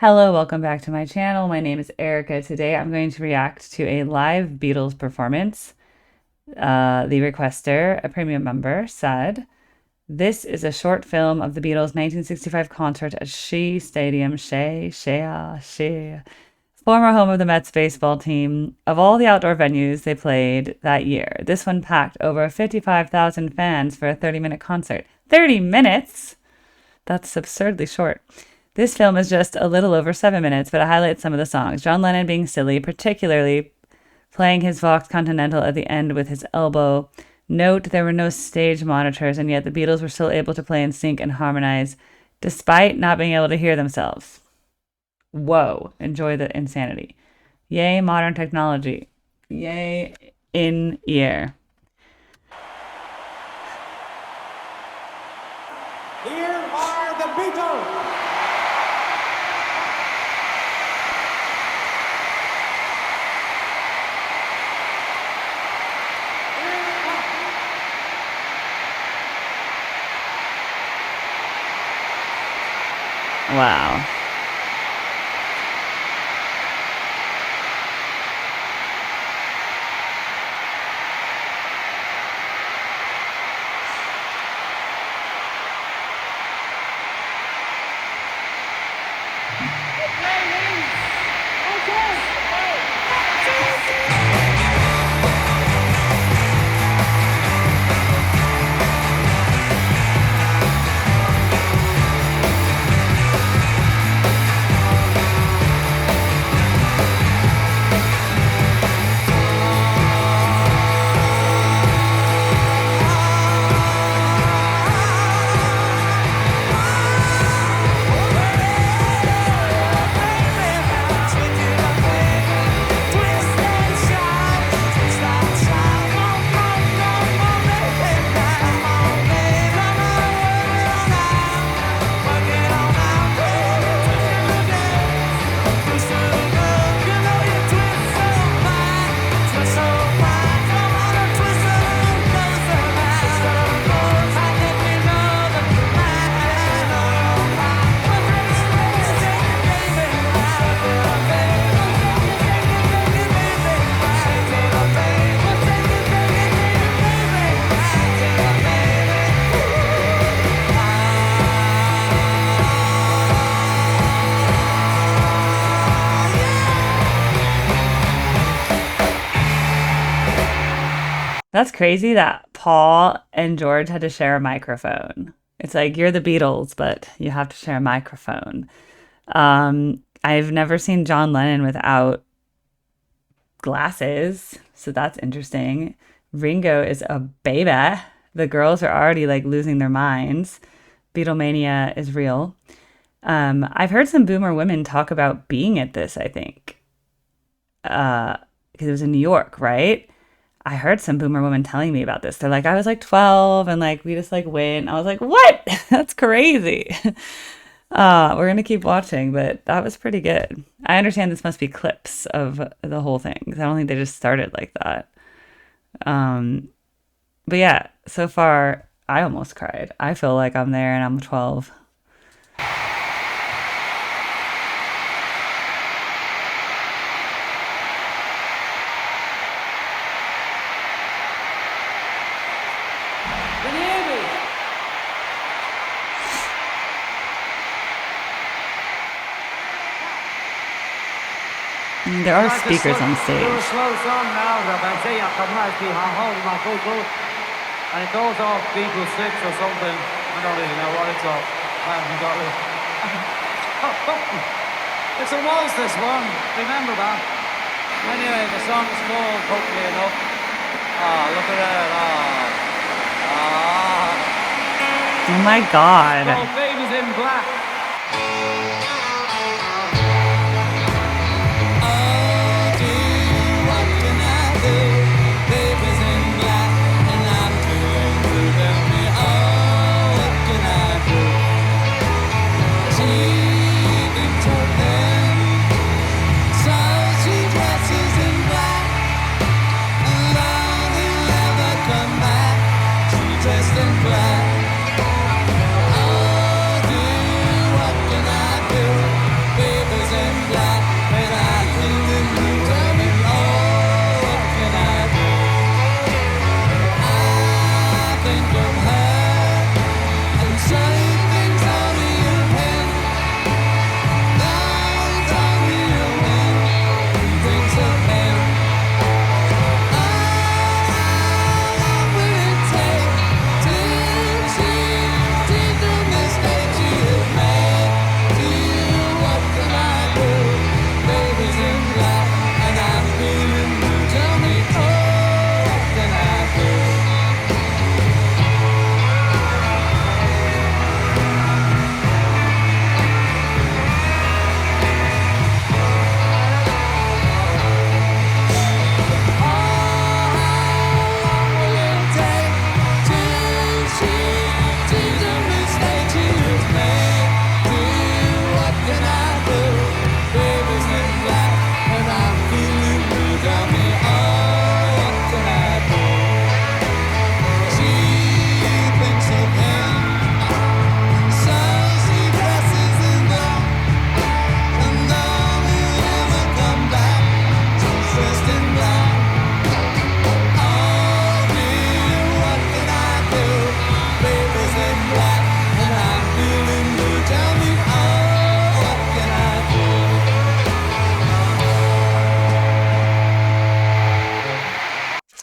Hello, welcome back to my channel. My name is Erica. Today I'm going to react to a live Beatles performance. The requester, a premium member, said, "This is a short film of the Beatles' 1965 concert at Shea Stadium, Shea, former home of the Mets baseball team. Of all the outdoor venues they played that year, this one packed over 55,000 fans for a 30-minute concert. 30 minutes? That's absurdly short. This film is just a little over 7 minutes, but it highlights some of the songs. John Lennon being silly, particularly playing his Vox Continental at the end with his elbow. Note there were no stage monitors, and yet the Beatles were still able to play in sync and harmonize despite not being able to hear themselves. Whoa, enjoy the insanity. Yay, modern technology. Yay, in ear." Here are the Beatles. Wow. That's crazy that Paul and George had to share a microphone. It's like you're the Beatles, but you have to share a microphone. I've never seen John Lennon without glasses, so that's interesting. Ringo is a baby. The girls are already like losing their minds. Beatlemania is real. I've heard some boomer women talk about being at this, I think, because it was in New York, right? I heard some boomer women telling me about this. They're like, I was like 12 and like we just like went. I was like, what? That's crazy. We're gonna keep watching, but that was pretty good. I understand this must be clips of the whole thing, 'cause I don't think they just started like that. Um, but yeah, so far I almost cried. I feel like I'm there and I'm 12. Can you hear me? There are speakers on Do a stage. slow song now that I say I come right behind holding my vocal. And it goes off Beatles 6 or something. I don't really know what it's off. I haven't got it. It's a waltz, this one. Remember that. Anyway, the song is called Hopefully Enough. Ah, look at that. Oh my God. Called Babies in Black. Dressed in black. Oh, do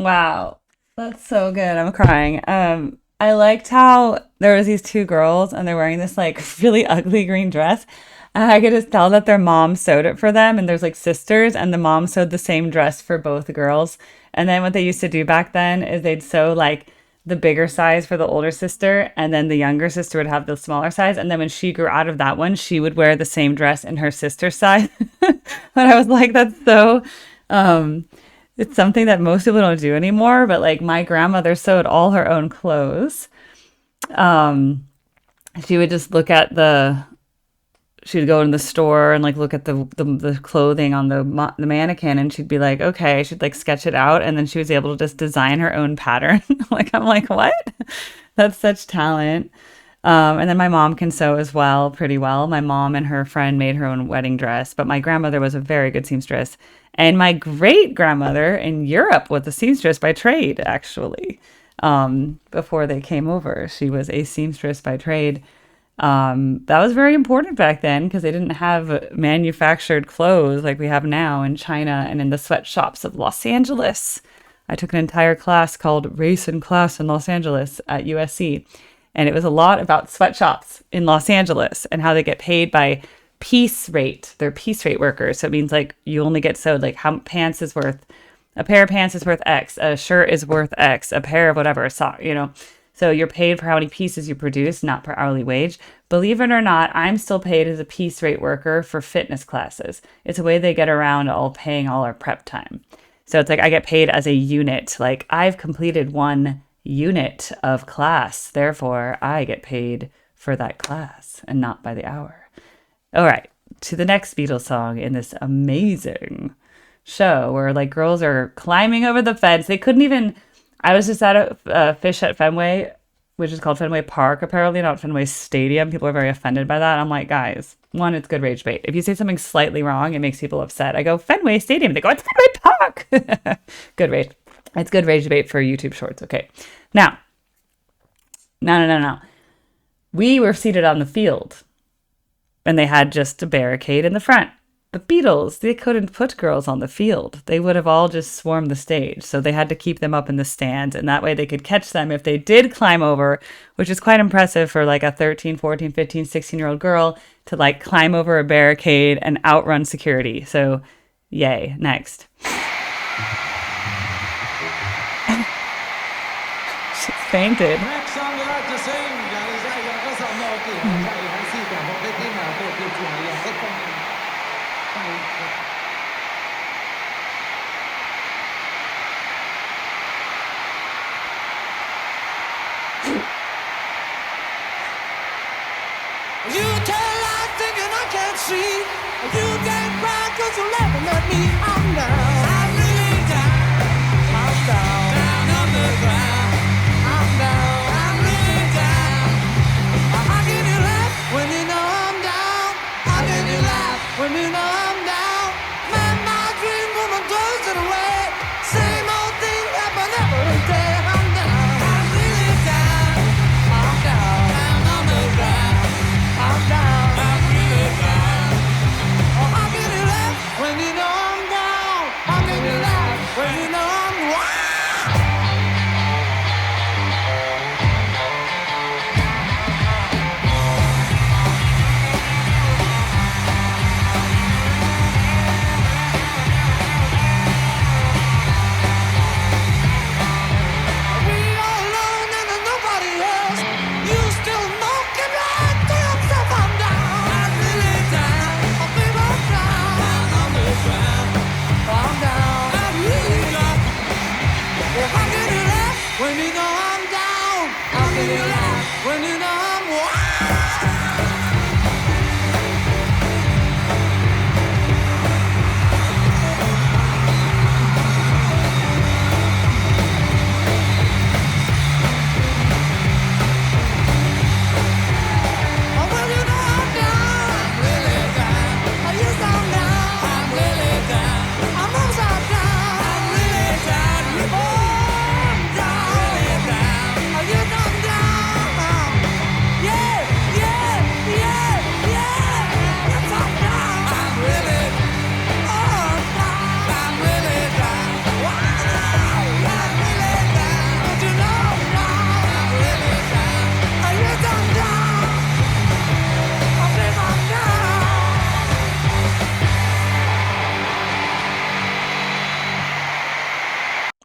Wow. That's so good. I'm crying. I liked how there was these two girls and they're wearing this like really ugly green dress. And I could just tell that their mom sewed it for them and there's like sisters and the mom sewed the same dress for both girls. And then what they used to do back then is they'd sew like the bigger size for the older sister and then the younger sister would have the smaller size and then when she grew out of that one, she would wear the same dress in her sister's size. But I was like that's so um it's something that most people don't do anymore, but like my grandmother sewed all her own clothes. Um, she would just look at she'd go in the store and like look at the clothing on the mannequin and she'd be like, okay, she'd like sketch it out and then she was able to just design her own pattern. Like I'm like, what? That's such talent. And then my mom can sew as well, pretty well. My mom and her friend made her own wedding dress, but my grandmother was a very good seamstress. And my great grandmother in Europe was a seamstress by trade, actually. Before they came over, she was a seamstress by trade. That was very important back then because they didn't have manufactured clothes like we have now in China and in the sweatshops of Los Angeles. I took an entire class called Race and Class in Los Angeles at USC. And it was a lot about sweatshops in Los Angeles and how they get paid by piece rate. They're piece rate workers. So it means like you only get sewed like how pants is worth, a pair of pants is worth X, a shirt is worth X, a pair of whatever, a sock, you know. So you're paid for how many pieces you produce, not per hourly wage. Believe it or not, I'm still paid as a piece rate worker for fitness classes. It's a way they get around all paying all our prep time. So it's like I get paid as a unit. Like I've completed one unit of class. Therefore, I get paid for that class and not by the hour. All right, to the next Beatles song in this amazing show where like girls are climbing over the fence. They couldn't even. I was just at a fish at Fenway, which is called Fenway Park, apparently, not Fenway Stadium. People are very offended by that. I'm like, guys, one, it's good rage bait. If you say something slightly wrong, it makes people upset. I go, Fenway Stadium. They go, it's Fenway Park. Good rage. It's good rage bait for YouTube shorts. Okay. Now, no. We were seated on the field and they had just a barricade in the front. The Beatles, they couldn't put girls on the field. They would have all just swarmed the stage. So they had to keep them up in the stands. And that way they could catch them if they did climb over, which is quite impressive for like a 13, 14, 15, 16-year-old girl to like climb over a barricade and outrun security. So yay. Next. She's fainted. Next song we like to sing ，You tell lies thinking I can't see. You can't cry 'cause you're laughing at me. I'm down. I'm really down. I'm down. Down on the ground. I'm down. I'm really down. How can you laugh when you know I'm down? How can you laugh when you know I'm down? Man, my dream woman throws it away. Same old thing happen every day. I'm down. I'm really down. I'm down. Down on the ground. I'm down. I'm really down. Oh, how can you laugh when you know I'm down?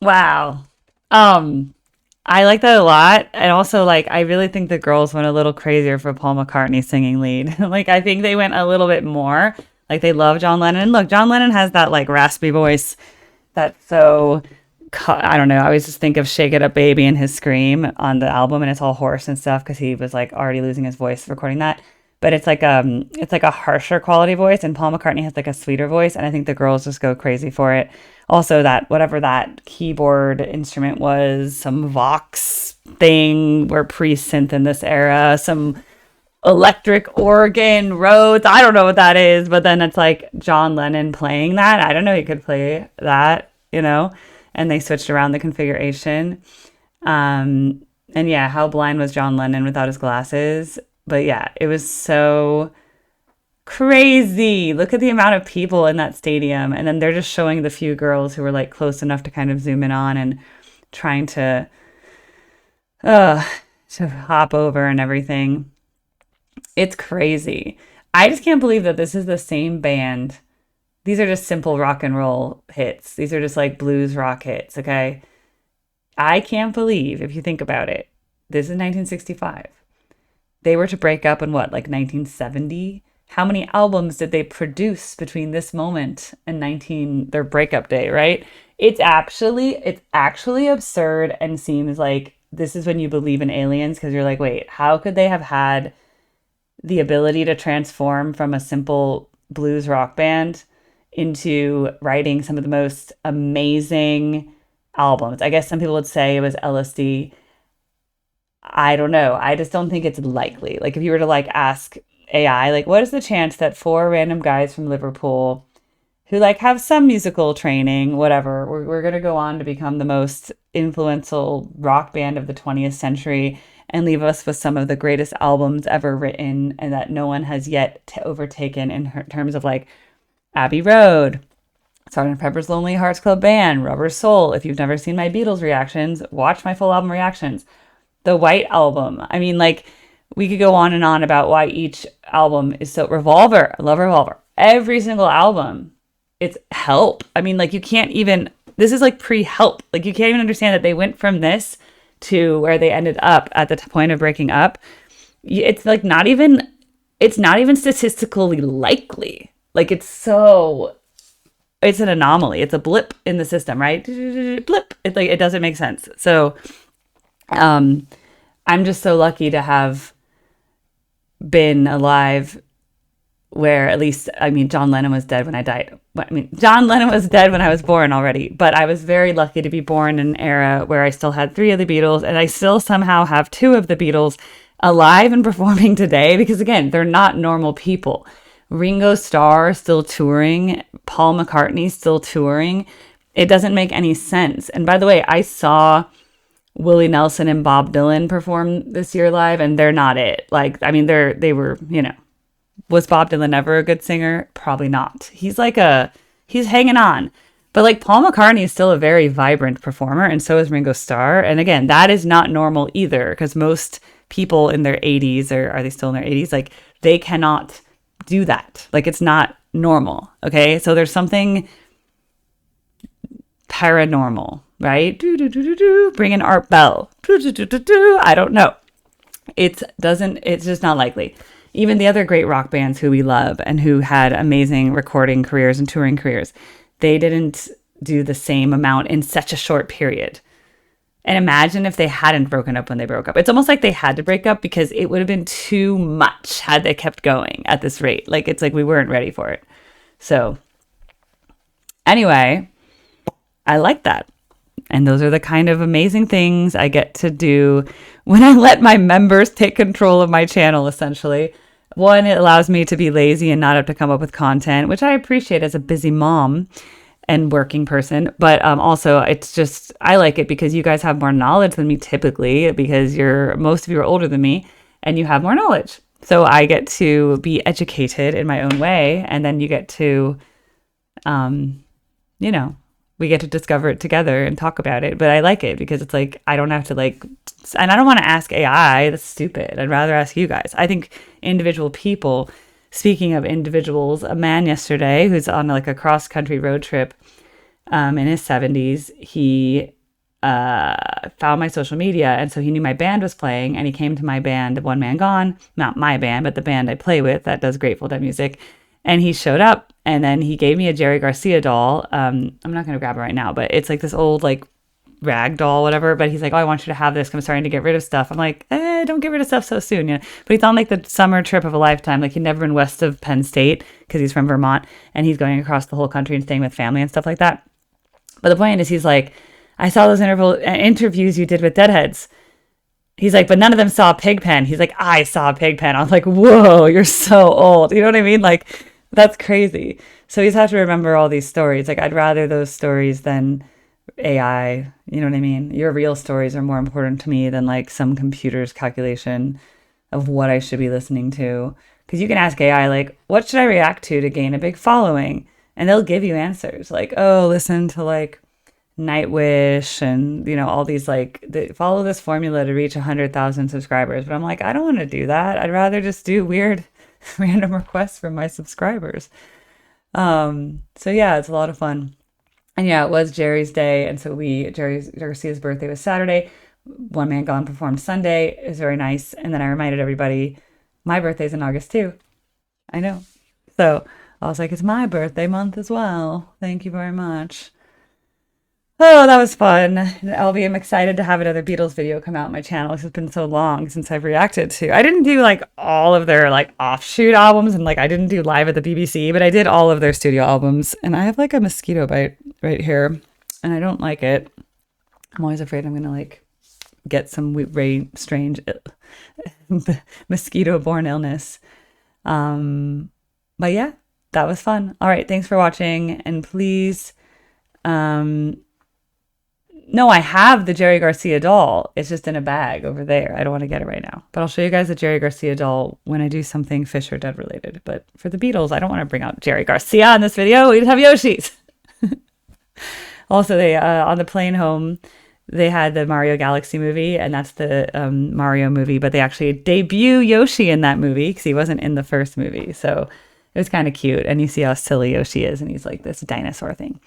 Wow. Um, I like that a lot. And also, like, I really think the girls went a little crazier for Paul McCartney singing lead. Like, I think they went a little bit more. Like, they love John Lennon. Look, John Lennon has that, like, raspy voice that's so, I don't know. I always just think of Shake It Up Baby and his scream on the album, and it's all hoarse and stuff because he was, like, already losing his voice recording that. But it's like a harsher quality voice, and Paul McCartney has like a sweeter voice, and I think the girls just go crazy for it. Also, that whatever that keyboard instrument was, some Vox thing, we're pre-synth in this era, some electric organ, Rhodes, I don't know what that is, but then it's like John Lennon playing that. I don't know, he could play that, and they switched around the configuration. And yeah, how blind was John Lennon without his glasses? But yeah, it was so crazy. Look at the amount of people in that stadium. And then they're just showing the few girls who were like close enough to kind of zoom in on and trying uh, to hop over and everything. It's crazy. I just can't believe that this is the same band. These are just simple rock and roll hits. These are just like blues rock hits, okay? I can't believe, if you think about it, this is 1965. They were to break up in what, like 1970? How many albums did they produce between this moment and their breakup day, right? It's actually absurd and seems like this is when you believe in aliens because you're like, wait, how could they have had the ability to transform from a simple blues rock band into writing some of the most amazing albums? I guess some people would say it was LSD. I don't know. I just don't think it's likely. Like if you were to like ask AI, like what is the chance that four random guys from Liverpool who like have some musical training, whatever, we're going to go on to become the most influential rock band of the 20th century and leave us with some of the greatest albums ever written and that no one has yet overtaken in terms of like Abbey Road, Sgt. Pepper's Lonely Hearts Club Band, Rubber Soul. If you've never seen my Beatles reactions, watch my full album reactions. The White Album. I mean, like, we could go on and on about why each album is so. Revolver. I love Revolver. Every single album. It's Help. I mean, like, you can't even. This is like pre-Help. Like, you can't even understand that they went from this to where they ended up at the point of breaking up. It's like not even. It's not even statistically likely. Like, it's an anomaly. It's a blip in the system, right? Blip. It's like, it doesn't make sense. So, I'm just so lucky to have been alive where at least, I mean, John Lennon was dead when I died. I mean, John Lennon was dead when I was born already, but I was very lucky to be born in an era where I still had three of the Beatles and I still somehow have two of the Beatles alive and performing today because again, they're not normal people. Ringo Starr still touring, Paul McCartney still touring. It doesn't make any sense. And by the way, I saw Willie Nelson and Bob Dylan perform this year live, and they're not it. Like, I mean, they were, was Bob Dylan ever a good singer? Probably not. He's hanging on. But like Paul McCartney is still a very vibrant performer, and so is Ringo Starr. And again, that is not normal either, because most people in their 80s, or are they still in their 80s? Like, they cannot do that. Like, it's not normal. Okay. So there's something paranormal, right? Bring in Art Bell. I don't know. It's just not likely. Even the other great rock bands who we love and who had amazing recording careers and touring careers, they didn't do the same amount in such a short period. And imagine if they hadn't broken up when they broke up. It's almost like they had to break up because it would have been too much had they kept going at this rate. Like, it's like we weren't ready for it. So anyway, I like that. And those are the kind of amazing things I get to do when I let my members take control of my channel, essentially. One, it allows me to be lazy and not have to come up with content, which I appreciate as a busy mom and working person. But also, it's just, I like it because you guys have more knowledge than me typically, because most of you are older than me and you have more knowledge. So I get to be educated in my own way. And then you get to, we get to discover it together and talk about it. But I like it because it's like, I don't have to and I don't want to ask AI. That's stupid. I'd rather ask you guys. I think individual people, speaking of individuals, a man yesterday who's on like a cross country road trip, in his 70s. He found my social media, and so he knew my band was playing, and he came to my band, One Man Gone, not my band, but the band I play with that does Grateful Dead music. And he showed up, and then he gave me a Jerry Garcia doll. I'm not going to grab it right now, but it's like this old like rag doll, whatever. But he's like, oh, I want you to have this. I'm starting to get rid of stuff. I'm like, don't get rid of stuff so soon. You know? But he's on like the summer trip of a lifetime. Like he'd never been west of Penn State because he's from Vermont, and he's going across the whole country and staying with family and stuff like that. But the point is, he's like, I saw those interviews you did with Deadheads. He's like, but none of them saw Pigpen. He's like, I saw Pigpen. I was like, whoa, you're so old. You know what I mean? Like, that's crazy. So you just have to remember all these stories. Like, I'd rather those stories than AI. You know what I mean? Your real stories are more important to me than like some computer's calculation of what I should be listening to. Because you can ask AI, like, what should I react to gain a big following? And they'll give you answers like, oh, listen to like Nightwish and, you know, all these like, follow this formula to reach 100,000 subscribers. But I'm like, I don't want to do that. I'd rather just do weird random requests from my subscribers. So yeah, it's a lot of fun. And yeah, it was Jerry's day. And so Jerry Garcia's birthday was Saturday. One Man Gone performed Sunday. It was very nice. And then I reminded everybody, my birthday's in August too. I know. So I was like, it's my birthday month as well. Thank you very much. Oh, that was fun. I'm excited to have another Beatles video come out on my channel. It's been so long since I've reacted to. I didn't do like all of their like offshoot albums, and like I didn't do live at the BBC, but I did all of their studio albums. And I have like a mosquito bite right here, and I don't like it. I'm always afraid I'm gonna like get some very strange mosquito-borne illness. But yeah, that was fun. All right, thanks for watching, and please, no, I have the Jerry Garcia doll. It's just in a bag over there. I don't want to get it right now. But I'll show you guys the Jerry Garcia doll when I do something Fish or Dead related. But for the Beatles, I don't want to bring out Jerry Garcia in this video. We just have Yoshi's. Also, they on the plane home, they had the Mario Galaxy movie, and that's the Mario movie. But they actually debut Yoshi in that movie because he wasn't in the first movie. So it was kind of cute. And you see how silly Yoshi is, and he's like this dinosaur thing.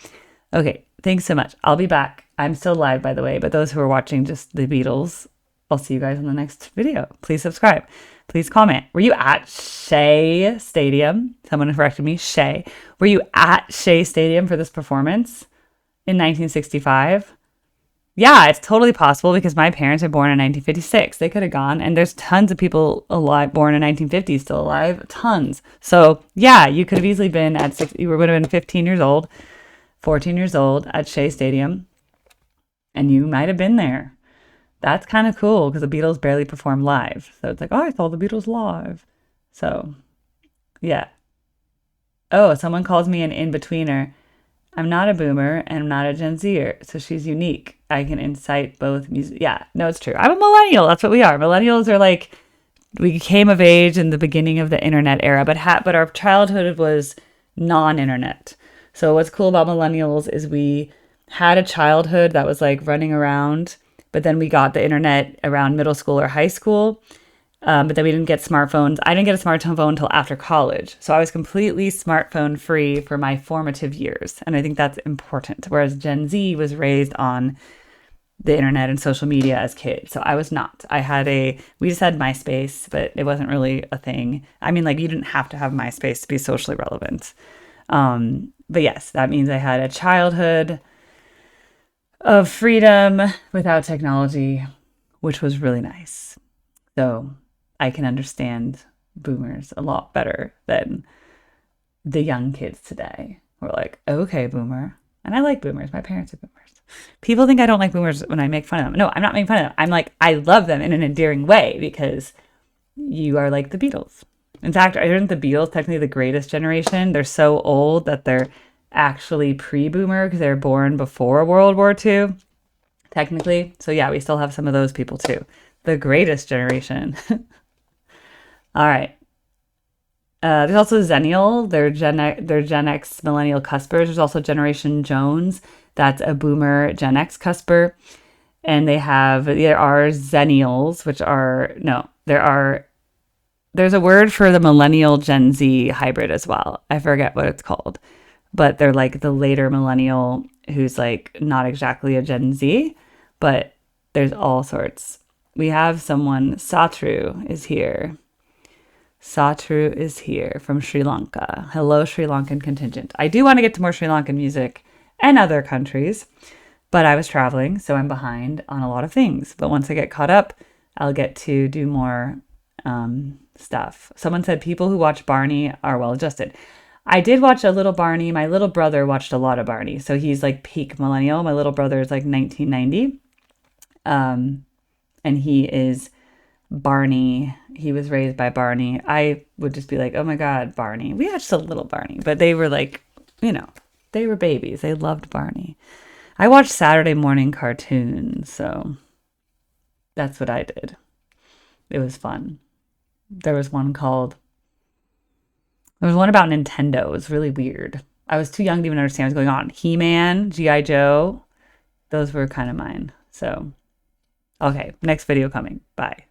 Okay, thanks so much. I'll be back. I'm still live, by the way, but those who are watching just the Beatles, I'll see you guys in the next video. Please subscribe. Please comment. Were you at Shea Stadium? Someone corrected me. Shea. Were you at Shea Stadium for this performance in 1965? Yeah, it's totally possible because my parents are born in 1956. They could have gone, and there's tons of people alive born in 1950 still alive. Tons. So yeah, you could have easily been at you would have been 15 years old. 14 years old at Shea Stadium, and you might have been there. That's kind of cool because the Beatles barely performed live. So it's like, oh, I saw the Beatles live. So, yeah. Oh, someone calls me an in-betweener. I'm not a boomer and I'm not a Gen Zer, so she's unique. I can incite both music. Yeah, no, it's true. I'm a millennial. That's what we are. Millennials are like, we came of age in the beginning of the internet era, but our childhood was non-internet. So what's cool about millennials is we had a childhood that was like running around, but then we got the internet around middle school or high school. But then we didn't get smartphones. I didn't get a smartphone until after college. So I was completely smartphone free for my formative years. And I think that's important. Whereas Gen Z was raised on the internet and social media as kids. So I was not. We just had MySpace, but it wasn't really a thing. I mean, like you didn't have to have MySpace to be socially relevant. But yes, that means I had a childhood of freedom without technology, which was really nice. So I can understand boomers a lot better than the young kids today. We're like, okay, boomer. And I like boomers. My parents are boomers. People think I don't like boomers when I make fun of them. No, I'm not making fun of them. I'm like, I love them in an endearing way because you are like the Beatles. In fact, aren't the Beatles technically the greatest generation? They're so old that they're actually pre-boomer because they were born before World War II, technically. So yeah, we still have some of those people too. The greatest generation. All right. There's also Zennial. They're Gen X millennial cuspers. There's also Generation Jones. That's a boomer Gen X cusper. And there are Zennials, there's a word for the millennial Gen Z hybrid as well. I forget what it's called. but they're like the later millennial who's like not exactly a Gen Z, but there's all sorts. We have someone, Satru is here. Satru is here from Sri Lanka. Hello, Sri Lankan contingent. I do want to get to more Sri Lankan music and other countries, but I was traveling, so I'm behind on a lot of things. But once I get caught up, I'll get to do more stuff. Someone said people who watch Barney are well adjusted. I did watch a little Barney. My little brother watched a lot of Barney, so he's like peak millennial. My little brother is like 1990, and he is Barney. He was raised by Barney. I would just be like, oh my God, Barney. We watched a little Barney, but they were like, they were babies. They loved Barney. I watched Saturday morning cartoons, so that's what I did. It was fun. There was one about Nintendo. It was really weird. I was too young to even understand what was going on. He-Man, G.I. Joe, those were kind of mine. So, okay, next video coming. Bye.